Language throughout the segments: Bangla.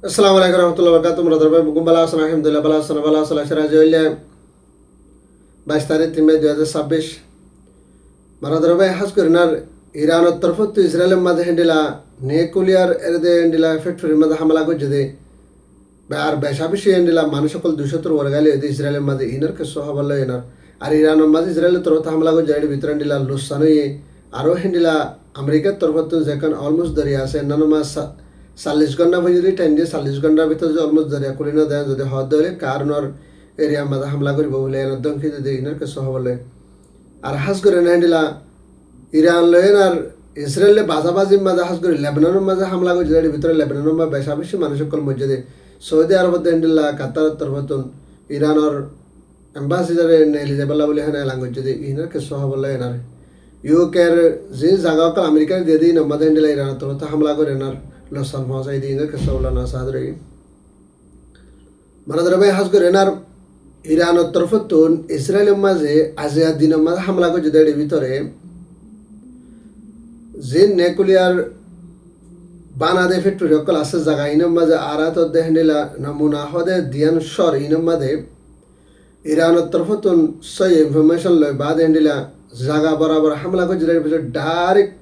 আসসালামু আলাইকুম রহমতুল্লাহ বরকাত তোমরা ধরবে বুকুম বালা আসসালাম আলহামদুলিল্লাহ বালা আসসালাম বালা আসসালাম সিরাজি হইলে 22 তারিখ 3 মে 2026 মারা ধরবে হাজ করিনার ইরানের তরফত ইসরায়েলের মাঝে হেন্ডিলা নেকুলিয়ার এরদে হেন্ডিলা ফ্যাক্টরির মাঝে হামলা করছে দে আর বেশা বেশি হেন্ডিলা মানুষ সকল 200 ওরগালি হইতে ইসরায়েলের মাঝে ইনার কে সহাবল ইনার আর ইরানের মাঝে ইসরায়েলের তরফত হামলা করছে এর ভিতরে হেন্ডিলা লুসানই আরও হেন্ডিলা আমেরিকার তরফত যেখান অলমোস্ট দরিয়া আছে অন্যান্য মাছ 40 ঘণ্টা যদি টাইম দিয়ে 40 ঘণ্টার ভিতরে যদি অলমোস্ট দরিয়া করি না দেয় যদি হদ ধরে কারণর এরিয়ার মাঝে হামলা করব বলে এনার দমকি যদি ইনার কে সহাবলে আর হাজ করে না হেন্ডিলা ইরান লয়েন আর ইসরায়েলে বাজাবাজির মাঝে হাজ করে লেবাননের মাঝে হামলা করছে এর ভিতরে লেবাননের মাঝে বেশা বেশি মানুষ সকল মসজিদে সৌদি আরবত হেন্ডিলা কাতার তরফতুন ইরানের এম্বাসিডারে এলিজাবেলা বলে হেন এলাং করছে ইনার কে সহাবলে এনার ইউকের যে জায়গা অকল আমেরিকার দিয়ে দিই নম্বর হেন্ডিলা ইরানের তরফ হামলা করে এনার লসান পৌঁছাই দিয়ে ইনার কে সহলানা সাদরে মানে ধরবে হাজ করে এনার ইরানের তরফতুন ইসরায়েলের মাঝে আজিয়া দিনের মাঝে হামলা করছে এর ভিতরে যে নেকুলিয়ার বানাদে ফ্যাক্টরি অকল আছে জায়গা ইনম মাঝে আরাত হেন্ডিলা নমুনা হদে দিয়ান সর ইনম মাঝে ইরানের তরফতুন সই ইনফরমেশন লয় বাদ হেন্ডিলা জায়গা বরাবর হামলা করছে এর ভিতরে ডাইরেক্ট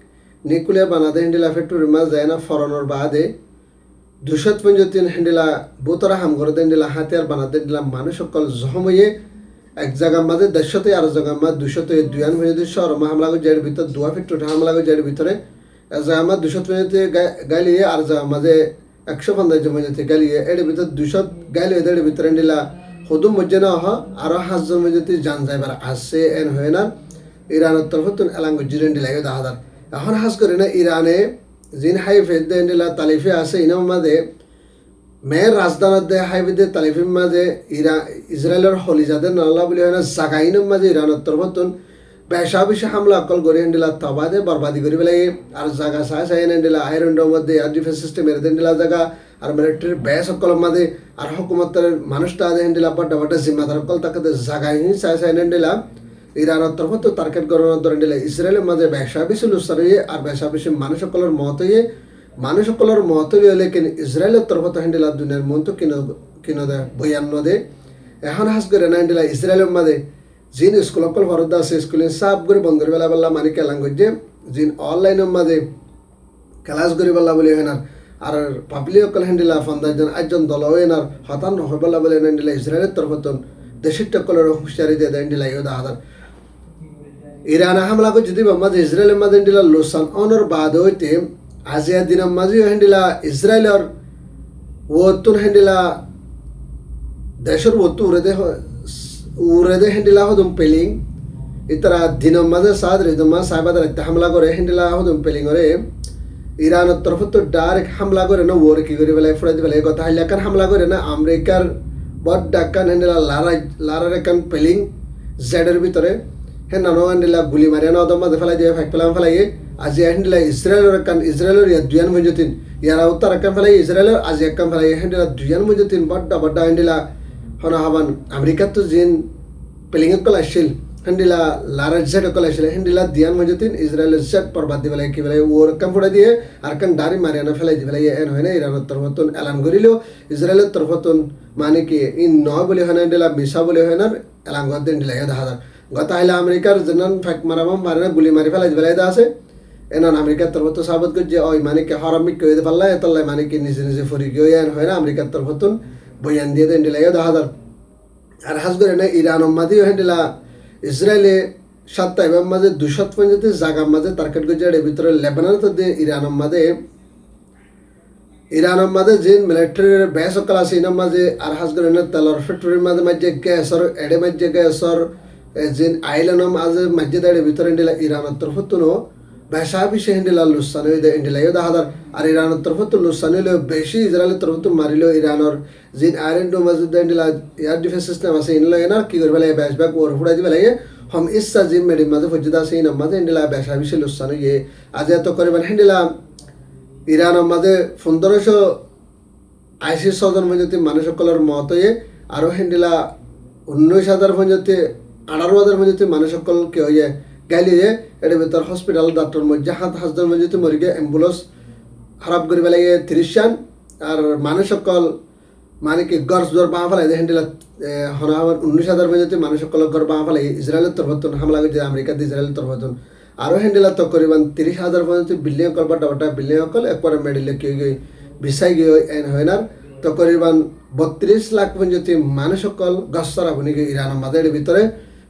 নিকুলিয়ার বানাদে হেন্ডিলা ফ্যাক্টরির মাঝে যায় না ফরনের বাদে 253 হেন্ডিলা বুতরা হাম করে হেন্ডিলা হাতিয়ার বানাতে হেন্ডিলা মানুষ সকল জহময়ে এক জায়গার মাঝে 150 আর জায়গার মাঝে 200 দুয়ান হয়ে যদি শহর হামলা করে এর ভিতরে দুয়া ফ্যাক্টরি হামলা করে এর ভিতরে এক জায়গার মাঝে 200 গাইলিয়ে আর জায়গার মাঝে 150 জমিতে গাইলিয়ে এর ভিতরে 200 গাইলিয়ে এর ভিতরে হেন্ডিলা হদুম মজ্জে না হ আরো 5 জন যদি জান যাইবার আছে এন হয় না ইরানের তরফতুন এলাঙ্গ জিরেন্ডি লাগে 10,000 এখন হাজ করে না ইরানে জিন হাইফে দেন্ডিলা তালিফে আছে ইনার মাঝে মেয়ের রাজধানীর দে হাইফে দে তালিফের মাঝে ইসরায়েলের হলিজাদের নাল্লা বলে হয় না জাগাইনের মাঝে ইরানের তরফতুন বেশা বেশি হামলা অকল করে হেন্ডিলা তবাদে বরবাদি করে পেলাই আর জায়গা চাই চাই হেন্ডিলা আয়রনের মধ্যে আর ডিফেন্স সিস্টেম এর হেন্ডিলা জায়গা আর মিলিটারির বেশ অকলের মাঝে আর হুকুমতের মানুষটা হেন্ডিলা বাড্ডা বাড্ডা জিম্মাদার অকল তাকে জাগাই চাই চাই হেন্ডিলা ইরানের তরফত টার্গেট করানোর ধরেন দিলে ইসরায়েলের মাঝে বেশা বেশি লুসার হয়ে আর বেশা বেশি মানুষ সকলের মত হয়ে মানুষ সকলের মত হলে কিন্তু ইসরায়েলের তরফত হ্যান্ডিলা দুনিয়ার মন তো কিনো দেয় বয়ান্ন দে এখন হাস করে না হ্যান্ডিলা ইসরায়েলের মাঝে জিন স্কুল অকল ভরত আছে স্কুলে সাফ করে বন্ধ করে বেলা বেলা মানে কেলাং করছে জিন অনলাইনের মাঝে ক্লাস করে বেলা বলে হয় না আর পাবলিক অকল হ্যান্ডিলা 15 জন 8 জন দল হয় না হতান হয় বেলা বলে হ্যান্ডিলা ইসরায়েলের তরফত দেশের টকলের হুঁশিয়ারি দিয়ে হ্যান্ডিলা ইহদা হাজার ইরান হামলা করে যদি মাঝে ইসরায়েলের মাঝে হেন্ডিলা লোসান অনর বাদ হইতে আজিয়া দিনের মাঝে হেন্ডিলা ইসরায়েলের ওতুন হেন্ডিলা দেশের ওতু উড়ে হেন্ডিলা হদুম পেলিং ইতারা দিনের মাঝে সাদ রেদমা সাইবাদার একটা হামলা করে হেন্ডিলা হদুম পেলিং ওরে ইরানের তরফ তো ডাইরেক্ট হামলা করে না ওর কি করে বেলায় ফুরাই বেলায় কথা হাইলাকার হামলা করে না আমেরিকার বড় ডাক্কান হেন্ডিলা লারার একান পেলিং জেডের ভিতরে হ্যাঁ নানো হেন্ডিলা গুলি মারিয়া নদম মাঝে ফেলাই দিয়ে ফাঁক পেলাম ফেলাই আজি হেন্ডিলা ইসরায়েলের ইয়া দুয়ান মজুতিন ইয়ারা উত্তর একান ফেলাই ইসরায়েলের আজি একান ফেলাই হেন্ডিলা দুয়ান মজুতিন বড্ডা বড্ডা হেন্ডিলা হনা হাবান আমেরিকার তো জিন পেলিং কল আসছিল হেন্ডিলা লারার জেড কল আসছিল হেন্ডিলা দিয়ান মজুতিন ইসরায়েলের জেড পরবাদ দি ফেলাই কি ফেলাই ওর কাম ফুড়া দিয়ে আর কান দাড়ি মারিয়ানা ফেলাই দি ফেলাই এন হয় না ইরানের তরফতুন এলান করিল ইসরায়েলের তরফতুন মানে কি ইন নয় বলে হয় না হেন্ডিলা মিশা বলে হয় না এলান গদ হেন্ডিলা 10,000 গত আইলা আমেরিকার জনান ফাঁক মারাম মারে না গুলি মারি ফেলাই বেলাই আছে এনান আমেরিকার তরফত সাবত করছে ওই মানে কি হরামিক কই দে পাল্লা এতলাই মানে কি নিজে নিজে ফরি গিয়ে হয় না আমেরিকার তরফতুন বয়ান দিয়ে দেন দিলাই 10,000 আর হাজ করে না ইরান মাঝে হেন্ডিলা ইসরায়েলে 7 এবার মাঝে 250 জায়গার মাঝে টার্গেট করছে এর ভিতরে লেবানন তো দিয়ে ইরানের মাঝে যে মিলিটারির বেশ সকল আছে ইনার মাঝে আর হাজ করে না তেলর ফ্যাক্টরির মাঝে মাঝে গ্যাসর এডে মাঝে গ্যাসর জিন আইলানো মাঝে মাঝে দাঁড়ে ভিতরে হেন্ডিলা ইরানের তরফতুনো বেশা বেশি হেন্ডিলা লুসান হয়ে দেয় হেন্ডিলা 10,000 আর ইরানের তরফতুন লুসান হইলেও বেশি ইসরায়েলের তরফতুন মারিলেও ইরানের জিন আয়রন ডো মাঝে হেন্ডিলা এয়ার ডিফেন্স সিস্টেম আছে ইনলো এনা কি করে ফেলে ব্যাস ব্যাক ওর ফুড়াই দিবে লাগে হম ইচ্ছা জিম মেডির মাঝে ফজিদা আছে ইনার মাঝে হেন্ডিলা বেশা বেশি লুসান হয়ে আজ এত করিবেন হেন্ডিলা ইরানের মাঝে 1580 জন পর্যন্ত মানুষ সকলের মত হয়ে আরও হেন্ডিলা 19,000 পর্যন্ত 18,000 পর্যন্ত মানুষ সকল কে হয়ে গাইলিয়ে এর ভিতর হসপিটাল ডাক্তার মধ্যে 7,000 পর্যন্ত মরিগে অ্যাম্বুলেন্স খারাপ করে বেলাইয়ে 30 জন আর মানুষ সকল মানে কি গড় জোর বাঁ ফেলাই হেন্ডিলা হনা আমার 19,000 পর্যন্ত মানুষ সকল গড় বাঁ ফেলাই ইসরায়েলের তরফতন হামলা করছে আমেরিকা ইসরায়েলের তরফতন আরও হেন্ডিলা তকরিবান 30,000 পর্যন্ত বিল্ডিং অকল বাটা বিল্ডিং অকল একবারে মেডিলে কি গই বিছাই গই এন হয় না তকরিবান 32 লাখ পর্যন্ত মানুষ সকল গস্তরা বনি গই ইরান মাদের ভিতরে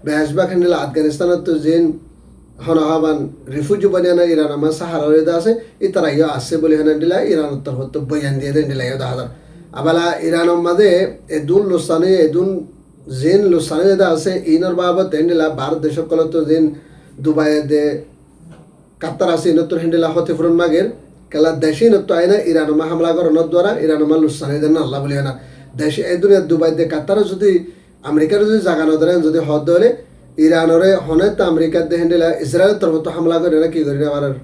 বেশবাগ হেন্ডিলা আফগানিস্তানত তো জিন হনহাবান রিফিউজি বানিয়ানা ইরান আমার সাহারা আছে ইতারা ইয়ে আছে বলে হেন্ডিলা ইরান তরফত বয়ান দিয়ে দেন দিলা দাহাদার আবালা ইরানের মাঝে এদুন লোসানে এদুন জেন লোসানে যেটা আছে ইনর বাবদ হেন্ডিলা ভারত দেশ কলত জেন দুবাই দে কাতার আছে ইনত্তর হেন্ডিলা হতে ফুরন মাগের কেলা দেশে ইনত আইনা ইরানমা হামলা করানোর দ্বারা ইরানমা লোসানে দেন আল্লাহ বলি না দেশে এই দুনিয়া দুবাই দে কাতার যদি আমেরিকার যদি জাগানো ধরেন যদি হদ হলে ইরানরে হনে তো আমেরিকার দে হেন্ডিলা ইসরায়েলের তরফ হামলা করে না কি করি না পারেন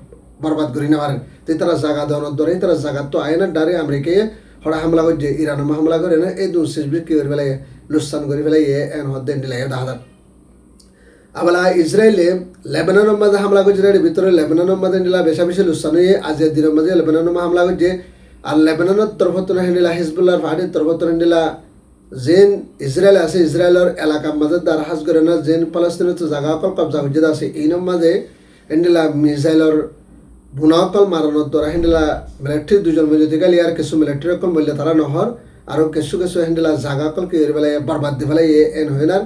বরবাদ করি না পারেন তো তারা জাগা দেওয়ানোর দ্বারা তারা জাগা তো আইনা ডারে আমেরিকায় হরা হামলা করছে ইরান হামলা করে না এই দু সিসবি কি করে ফেলাই লুসান করে ফেলাই এন হদ্দেন দিলাই দাহাদার আবলা ইসরায়েলে লেবাননের মাঝে হামলা করছে এর ভিতরে লেবাননের মাঝে নিলা বেশা বেশি লুসান হয়ে আজের দিনের মাঝে লেবাননের হামলা করছে আর লেবাননের তরফত হেন্ডিলা হিজবুল্লাহর ফাটির তরফত হেন্ডিলা জেন ইসরায়েল আছে ইসরায়েলের এলাকার মাঝে দ্বারা হাজ করে না জেন পালাস্তিনের তো জায়গা অকল কবজা হচ্ছে আছে এইনের মাঝে হেন্ডিলা মিসাইলের বুনাকল মারানোর দ্বারা হেন্ডিলা মিলিটারি দুজন মিলিতে গেলে আর কিছু মিলিটারি অকল বললে তারা নহর আর কিছু হেন্ডিলা জাগা অকল কি বেলায় বরবাদ দি ফেলাই এন হয় না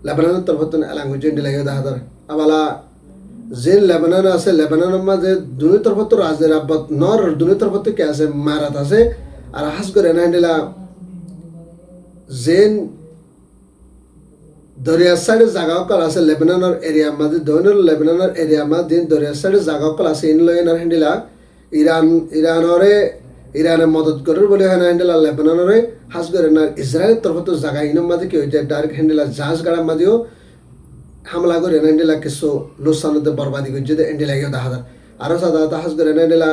লেবাননের তরফত এলাঙ্গুজ হেন্ডিলা দাহাদার আবালা জেন লেবানন আছে লেবাননের মাঝে দুই তরফত রাজের আব্বত নর দুই তরফত কে আছে মারাত আছে আর হাজ করে না হেন্ডিলা জেন দরিয়ার সাইডে জাগা অকল আছে লেবাননের এরিয়া মাঝে দৈনের লেবাননের এরিয়া মাঝে দরিয়ার সাইডে জাগা অকল আছে ইন লয়েনার হেন্ডিলা ইরানের মদত করার বলে হয় না হেন্ডিলা লেবাননরে হাজ করে না ইসরায়েলের তরফত জাগা ইনের মাঝে কি হয়েছে ডাইরেক্ট হেন্ডিলা জাহাজ গাড়ার মাঝেও হামলা করে না হেন্ডিলা কিছু লোসানতে বরবাদি করছে হেন্ডিলা গিয়ে দাহাদার আরও সাদা হাজ করে না হেন্ডিলা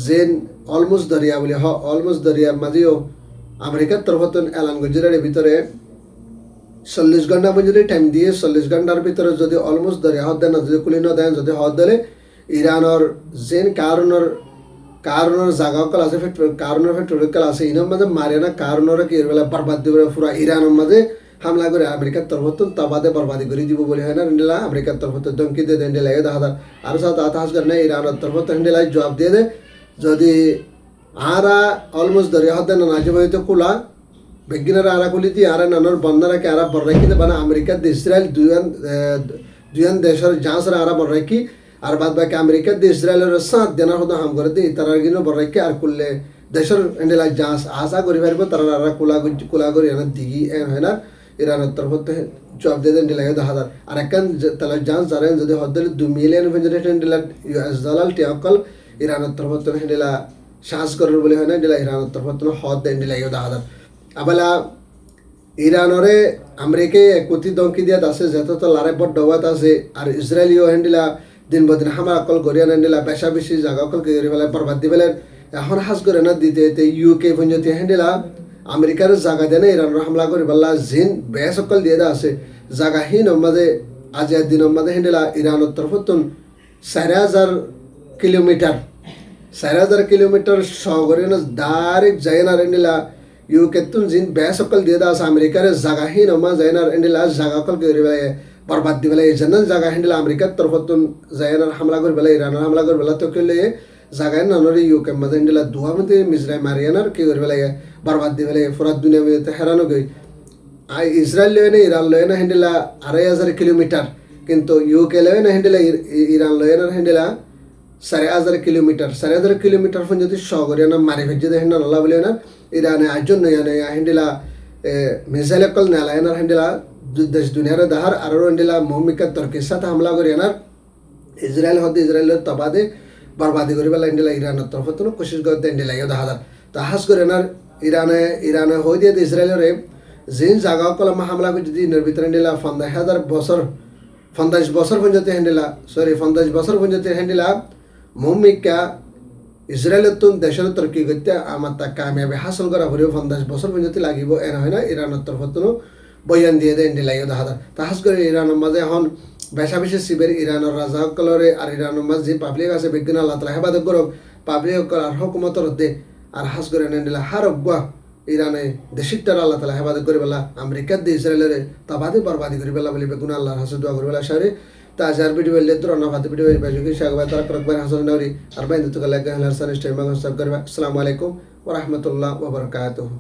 জেন অলমোস্ট দরিয়া বলে অলমোস্ট দরিয়ার মাঝেও আমেরিকার তরফত এলান গঞ্জের ভিতরে 40 ঘন্টা পর্যন্ত টাইম দিয়ে 40 ঘন্টার ভিতরে যদি অলমোস্ট দরিয়া হদ দেন যদি কুলি দেন যদি হদ দিলে ইরানের জেন কারণের জাগা অকল আছে কারণের ফ্যাক্টরিকাল আছে ইনের মাঝে মারে না কারণের কি বেলা বরবাদ দিবে পুরা ইরানের মাঝে হামলা করে আমেরিকার তরফত তাবাদে বরবাদি করে দিব বলে হয় না হেন্ডিলা আমেরিকার তরফত ধমকি দিয়ে দেন লাগে দাদা আর সাথে আতাহাস করে না ইরানের তরফত হেন্ডিলাই জবাব দিয়ে দে যদি আরা অলমোস্ট দরিয়া হদ দেন নাজিব হইতে কুলা বেগিনারা আরা কুলি দিয়ে আরা নানোর বন্ধারাকে আরা বর রাখি মানে আমেরিকার ইসরায়েল দুয়ান দেশের জাহাজরা আরা বর রাখি আর বাদ বাকি আমেরিকার ইসরায়েলের সাথ দেনার হতো হাম করে দিই তারা কিন্তু বর রাখি আর করলে দেশের এন্ডেলা জাহাজ আশা করি পারবো তারা আরা কুলা করি এনার দিঘি এন হয় না ইরানের তরফ জবাব দিয়ে দেন ডিলাগে 10,000 আর একখান তাহলে জাহাজ জানেন যদি হদ দিলে 2 মিলিয়ন ভেঞ্জারেশন ডিলা US ডলার টিয়াকল ইরানের তরফ ডিলা সাহস করার বলে হয় না ডিলা ইরানের তরফ হদ দেন ডিলাগে 10,000 আবালা ইরানরে আমেরিকায় একতি দমকি দিয়াত আছে যেহেতু তো লারে বড় ডবাত আছে আর ইসরায়েলিও হ্যান্ডিলা দিন বদিন হামার অকল গরিয়ান হ্যান্ডিলা বেশা বেশি জায়গা অকল গেরি ফেলে বরবাদ দি ফেলেন এখন হাজ করে না দিতে UK পর্যন্ত হ্যান্ডিলা আমেরিকার জায়গা দেয় না ইরানের হামলা করে বললা জিন বেশ অকল দিয়ে দেওয়া আছে জায়গাহীন মাঝে আজিয়ার দিনের মাঝে হ্যান্ডিলা ইরানের তরফতুন 4,000 কিলোমিটার 4,000 কিলোমিটার শহরে না ডাইরেক্ট যায় না হ্যান্ডিলা UK তুন জিন বেশ অকল দিয়ে দেওয়া আছে আমেরিকার জায়গাহীন মা যায় না হ্যান্ডিলা জায়গা অকল গেরি ফেলে বরবাদ দি ফেলে এই জন্য জায়গা হ্যান্ডিলা আমেরিকার তরফতুন যায় না হামলা করে ফেলে ইরানের হামলা করে ফেলা তো কেলে জায়গায় নানোরে UK মাঝে হ্যান্ডিলা দুয়া মধ্যে মিজরাই মারিয়ানার কি করে ফেলে বরবাদ দি ফেলে পুরা দুনিয়া মধ্যে হেরানো গই ইসরায়েল লয় না ইরান লয় না হ্যান্ডিলা 2,500 কিলোমিটার কিন্তু UK লয় না হ্যান্ডিলা ইরান লয় না হ্যান্ডিলা 4,500 কিলোমিটার 4,500 কিলোমিটার ফোন যদি শহরে না মারি ভেজে দেখেন না আল্লাহ বলে না ইরানে আজন নয় হ্যান্ডিলা মিসাইল কল নালায় না হ্যান্ডিলা দেশ দুনিয়ার দাহার আর হ্যান্ডিলা মহমিকা তর্কের সাথে হামলা করে আনার ইসরায়েল হতে ইসরায়েলের তবাদে বরবাদি করে বেলা হ্যান্ডিলা ইরানের তরফ তো কোশিশ করতে হ্যান্ডিলা 10,000 তাহাজ করে না ইরানে হয়ে দিয়ে ইসরায়েলের জিন জায়গা কলম হামলা করে যদি ইনের ভিতরে হ্যান্ডিলা 50 বছর পর্যন্ত হ্যান্ডিলা 50 বছর পর্যন্ত হ্যান্ডিলা মহমিকা ইসরায়েলের তুন দেশের তরকি করতে আমার তা কামিয়াবি হাসল করা হলেও 50 বছর পর্যন্ত লাগিব এন হয় না ইরানের তরফ বয়ান দিয়ে দেয় হ্যান্ডিলা 10,000 তাহাজ করে ইরানের মাঝে এখন বেশা বেশি শিবের ইরানের রাজা সকলরে আর ইরানের মাঝে যে পাবলিক আছে বিজ্ঞান আল্লাহ তালা হেফাজত করব পাবলিক আর হুকুমতর দে আর হাস করে নিলা হারব্বা ইরানে দেশিকটার আল্লাহ তালা হেফাজত করে বেলা আমেরিকার দিয়ে ইসরায়েলের তাবাদি বরবাদি করে বেলা বলি বেগুন আল্লাহর হাসে দোয়া করে বেলা সারি তাজার ভিডিও বেলে দ্রোনা ফাতে ভিডিও বাজুকি শাগবা তারা করকবার হাসান নাউরি আর বাইন্দু তুকা লাগা হালার সানিস্টাই মাগন সাব করবা আসসালামু আলাইকুম ওয়া রাহমাতুল্লাহ ওয়া বারাকাতুহু।